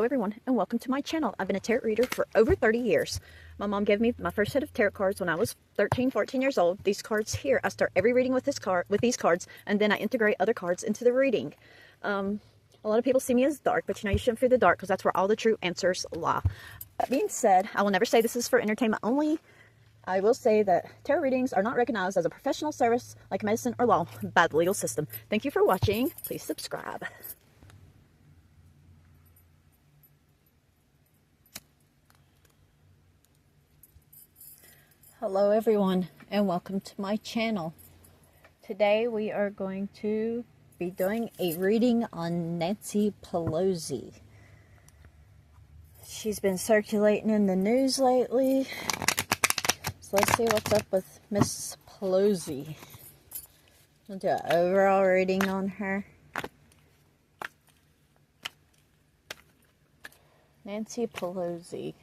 Hello everyone and welcome to my channel. I've been a tarot reader for over 30 years. My mom gave me my first set of tarot cards when I was 13-14 years old. These cards here, I start every reading with these cards, and then I integrate other cards into the reading. A lot of people see me as dark, but you know, you shouldn't fear the dark because that's where all the true answers lie. That being said, I will never say this is for entertainment only. I will say that tarot readings are not recognized as a professional service like medicine or law by the legal system. Thank you for watching. Please subscribe. Hello everyone and welcome to my channel. Today we are going to be doing a reading on Nancy Pelosi. She's been circulating in the news lately. So let's see what's up with Miss Pelosi. I'll do an overall reading on her. Nancy Pelosi.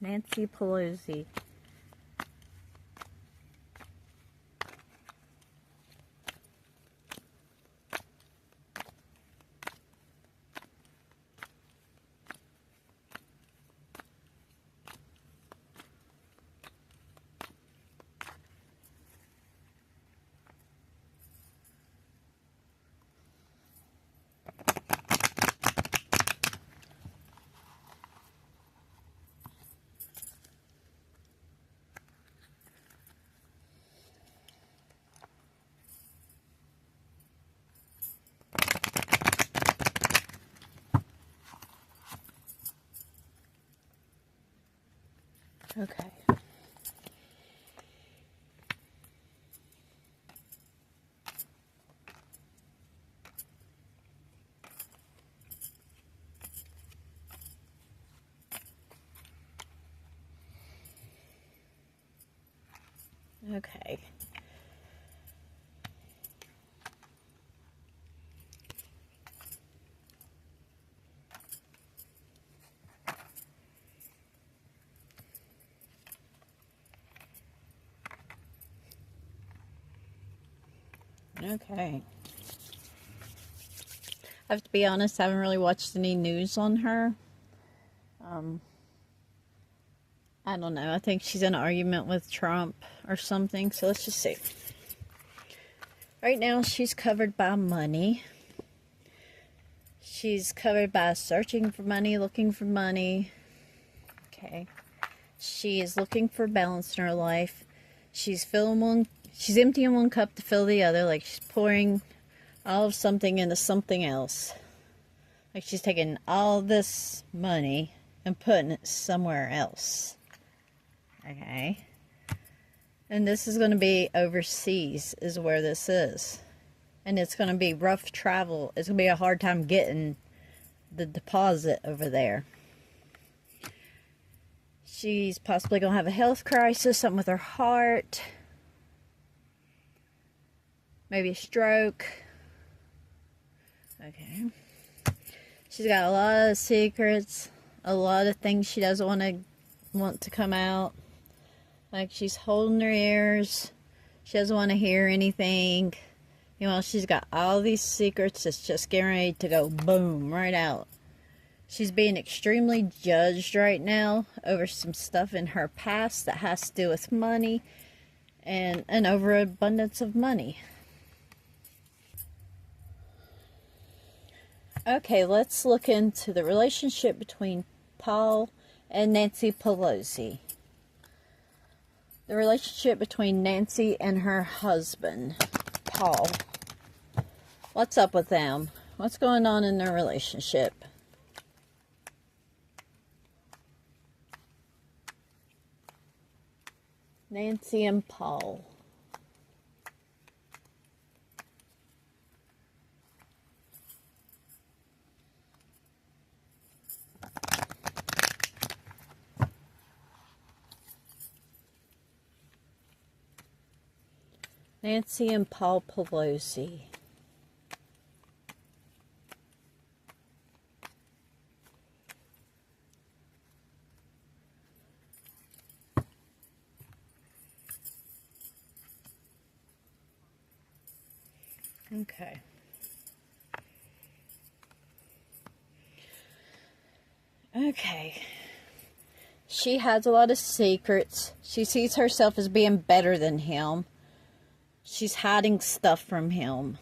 Nancy Pelosi. Okay. Okay. Okay. I have to be honest, I haven't really watched any news on her. I don't know. I think she's in an argument with Trump or something. So let's just see. Right now, she's covered by money. She's covered by searching for money, looking for money. Okay. She is looking for balance in her life. She's emptying one cup to fill the other, like she's pouring all of something into something else. Like she's taking all this money and putting it somewhere else. Okay. And this is going to be overseas is where this is. And it's going to be rough travel. It's going to be a hard time getting the deposit over there. She's possibly going to have a health crisis, something with her heart. Maybe a stroke. Okay. She's got a lot of secrets. A lot of things she doesn't want to come out. Like she's holding her ears. She doesn't want to hear anything. You know, she's got all these secrets that's just getting ready to go boom, right out. She's being extremely judged right now over some stuff in her past that has to do with money and an overabundance of money. Okay, let's look into the relationship between Paul and Nancy Pelosi. The relationship between Nancy and her husband, Paul. What's up with them? What's going on in their relationship? Nancy and Paul. Nancy and Paul Pelosi. Okay. Okay. She has a lot of secrets. She sees herself as being better than him. She's hiding stuff from him.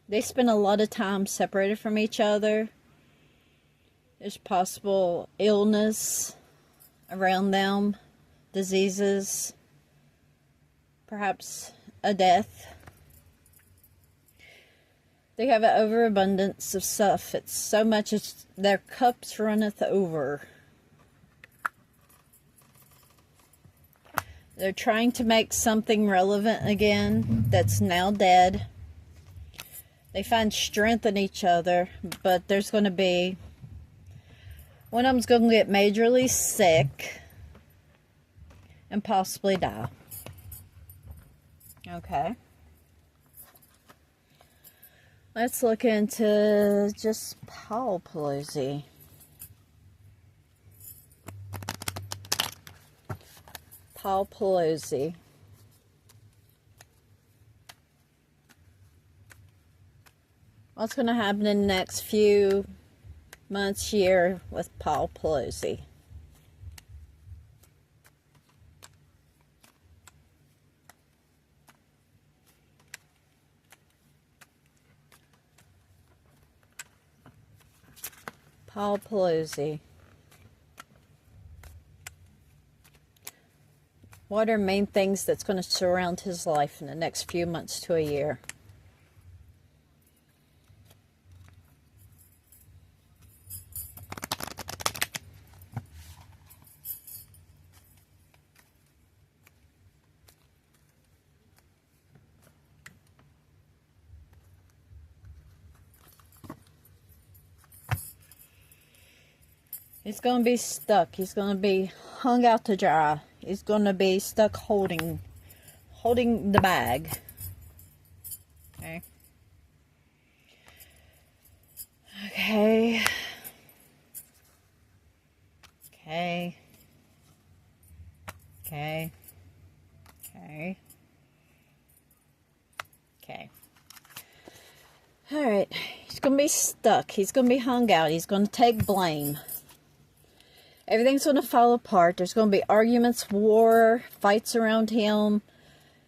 They spend a lot of time separated from each other. There's possible illness around them, diseases, perhaps a death. They have an overabundance of stuff. It's so much as their cups runneth over. They're trying to make something relevant again that's now dead. They find strength in each other, but there's going to be... one of them's going to get majorly sick and possibly die. Okay. Let's look into just Paul Pelosi. Paul Pelosi. What's going to happen in the next few months, year with Paul Pelosi? Paul Pelosi. What are main things that's going to surround his life in the next few months to a year? He's going to be stuck. He's going to be hung out to dry. He's going to be stuck holding the bag. Okay. Okay. Okay. Okay. Okay. Okay. All right. He's going to be stuck. He's going to be hung out. He's going to take blame. Everything's going to fall apart. There's going to be arguments, war, fights around him.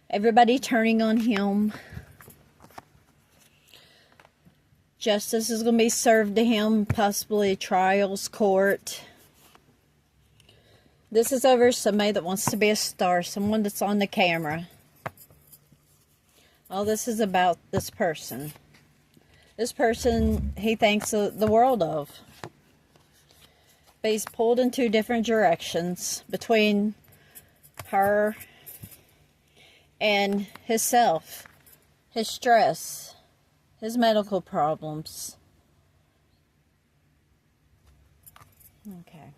Everybody turning on him. Justice is going to be served to him. Possibly trials, court. This is over somebody that wants to be a star. Someone that's on the camera. All this is about this person. This person he thinks the world of. But he's pulled in two different directions between her and himself, his stress, his medical problems. Okay.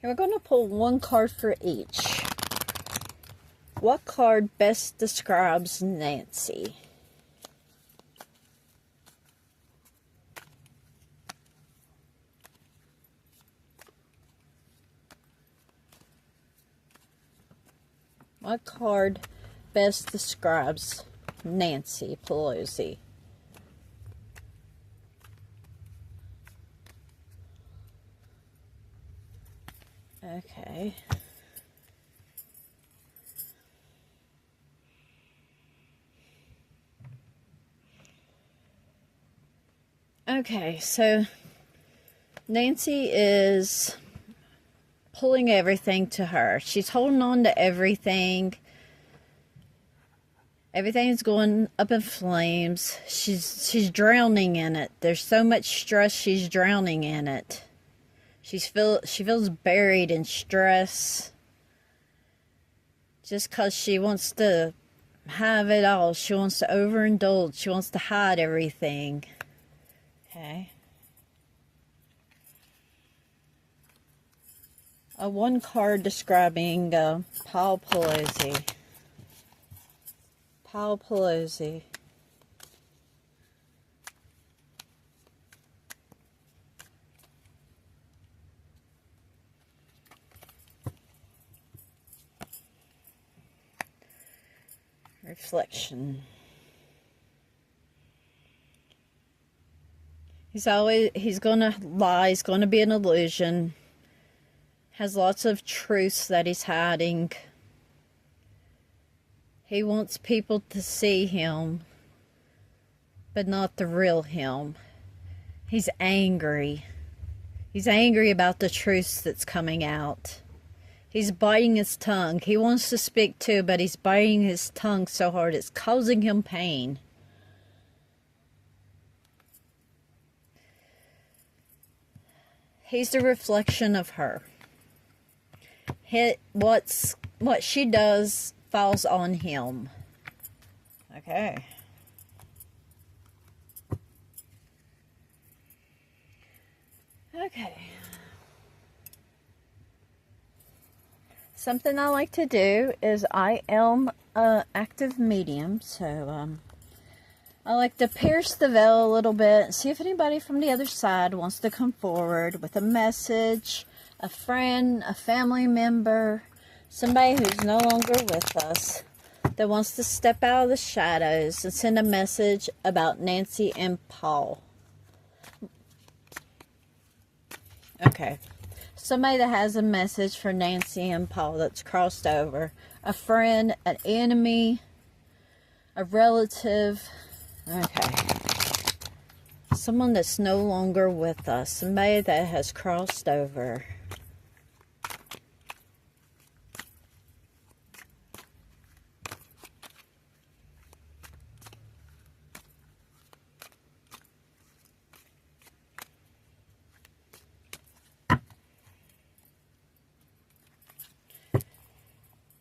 And we're going to pull one card for each. What card best describes Nancy? What card best describes Nancy Pelosi? Okay. Okay, so Nancy is pulling everything to her. She's holding on to everything. Everything's going up in flames. She's drowning in it. There's so much stress, she's drowning in it. She feels buried in stress. Just because she wants to have it all. She wants to overindulge. She wants to hide everything. Okay. One card describing Paul Pelosi. Paul Pelosi. Reflection. He's gonna lie, he's gonna be an illusion. Has lots of truths that he's hiding. He wants people to see him, but not the real him. He's angry. He's angry about the truths that's coming out. He's biting his tongue. He wants to speak too, but he's biting his tongue so hard it's causing him pain. He's the reflection of her. What she does falls on him. Okay. Okay. Something I like to do is I am an active medium, so I like to pierce the veil a little bit and see if anybody from the other side wants to come forward with a message, a friend, a family member, somebody who's no longer with us that wants to step out of the shadows and send a message about Nancy and Paul. Okay. Somebody that has a message for Nancy and Paul that's crossed over. A friend, an enemy, a relative. Okay. Someone that's no longer with us. Somebody that has crossed over.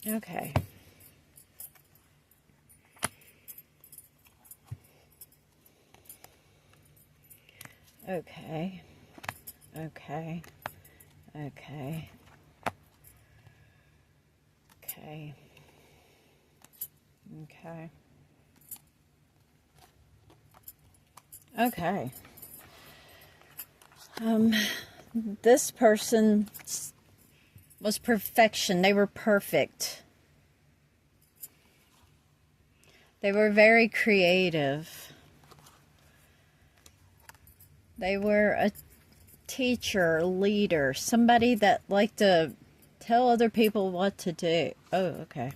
Okay. Okay. Okay. Okay. Okay. Okay. Okay. This person was perfection. They were perfect. They were very creative. They were a teacher, leader, somebody that liked to tell other people what to do. Oh, okay.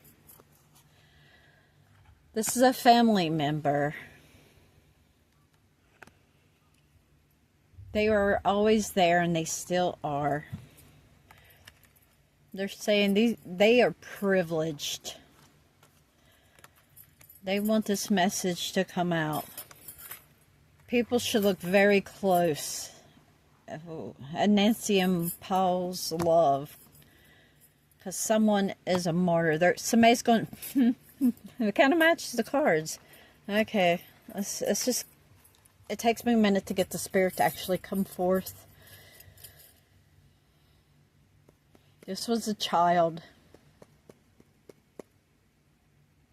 This is a family member. They were always there and they still are. They're saying they are privileged. They want this message to come out. People should look very close at Nancy and Paul's love. Because someone is a martyr. Somebody's going, it kind of matches the cards. Okay, it's just, it takes me a minute to get the spirit to actually come forth. This was a child.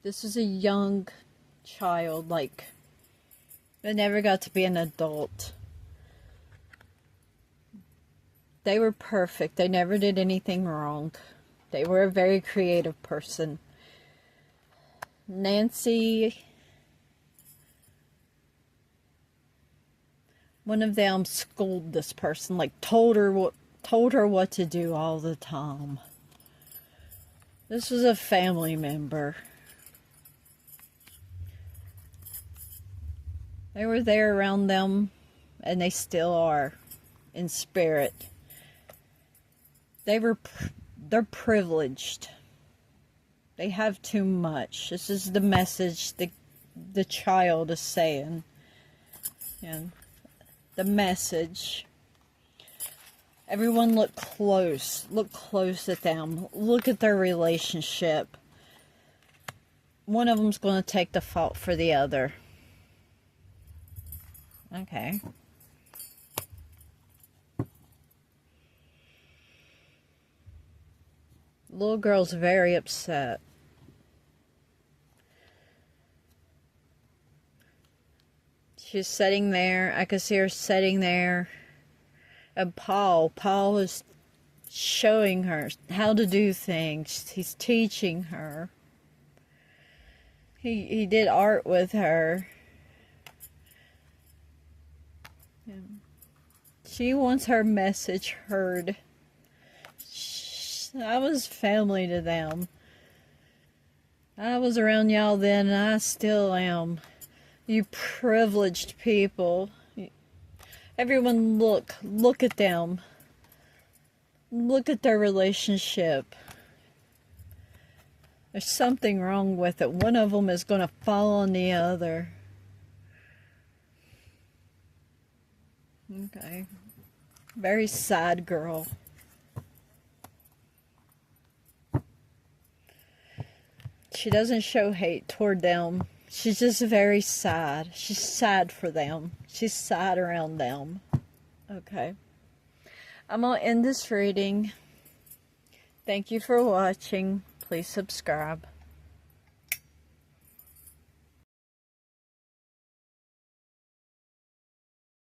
This was a young child, like, they never got to be an adult. They were perfect. They never did anything wrong. They were a very creative person. Nancy, one of them schooled this person, like told her what to do all the time. This was a family member. They were there around them, and they still are, in spirit. They're privileged. They have too much. This is the message the child is saying. And the message. Everyone look close. Look close at them. Look at their relationship. one of them's going to take the fault for the other. Okay. Little girl's very upset. She's sitting there. I could see her sitting there. And Paul is showing her how to do things. He's teaching her. He did art with her. She wants her message heard. I was family to them. I was around y'all then, and I still am. You privileged people. Everyone look at them. Look at their relationship. There's something wrong with it. One of them is going to fall on the other. Okay. Very sad girl. She doesn't show hate toward them. She's just very sad. She's sad for them. She's sad around them. Okay. I'm going to end this reading. Thank you for watching. Please subscribe.